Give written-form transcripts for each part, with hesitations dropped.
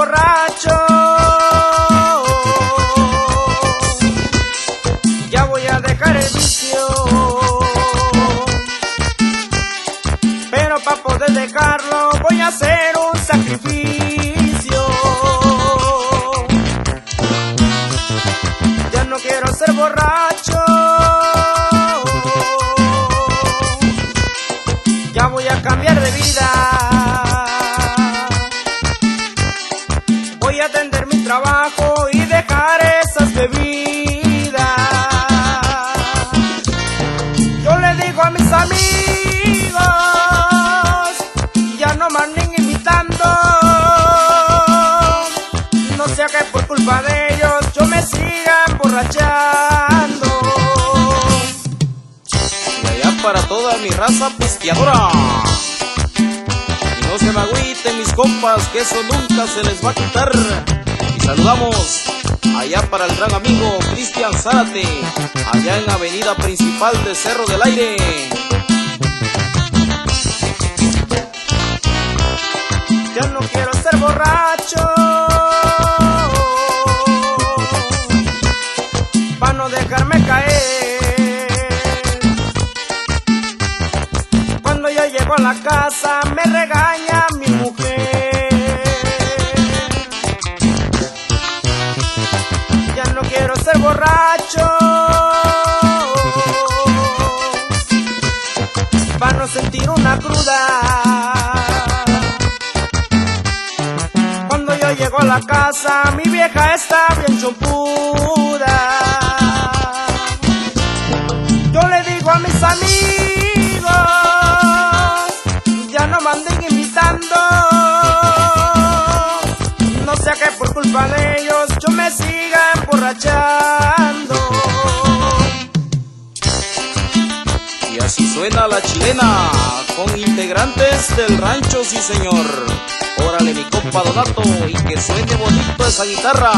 borracho, ya voy a dejar el vicio, pero para poder dejarlo voy a hacer un sacrificio. Ya no quiero ser borracho, ya voy a cambiar de vida. Voy a atender mi trabajo y dejar esas bebidas. Yo le digo a mis amigos, ya no me anden invitando, no sea que por culpa de ellos yo me siga emborrachando. Y allá para toda mi raza pisteadora, y no se me agüiten mis compas, que eso nunca se les va a quitar. Y saludamos allá para el gran amigo Cristian Zárate, allá en avenida principal de Cerro del Aire. Ya no quiero ser borracho, para no dejarme caer. Cuando yo llego a la casa me regaña mi mujer. Ya no quiero ser borracho, para no sentir una cruda. Cuando yo llego a la casa mi vieja está bien chompuda. Yo le digo a mis amigos, ya no me anden invitando, no sea que por culpa de ellos yo me siga emborrachando. Y así suena la chilena, con integrantes del rancho, sí señor. Órale mi compa Donato, y que suene bonito esa guitarra,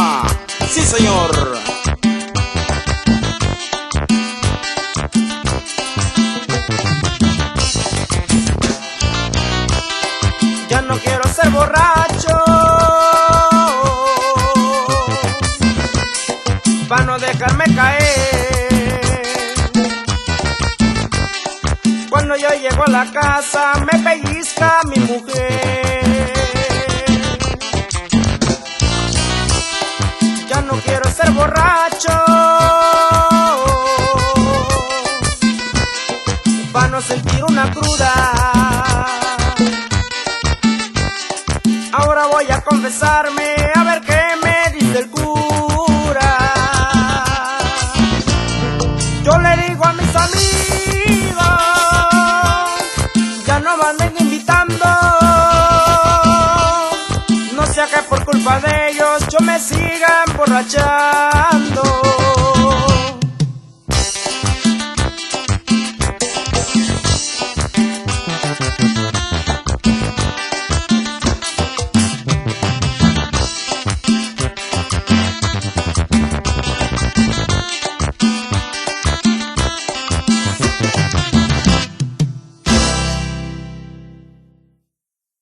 sí señor. Ya no quiero ser borracho, para no dejarme caer. Cuando yo llego a la casa me pellizca mi mujer. Ya no quiero ser borracho, para no sentir una cruda. Ahora voy a confesarme a ver qué me dice el cura. Yo le digo a mis amigos, ya no me anden invitando, no sea que por culpa de ellos yo me siga emborrachando.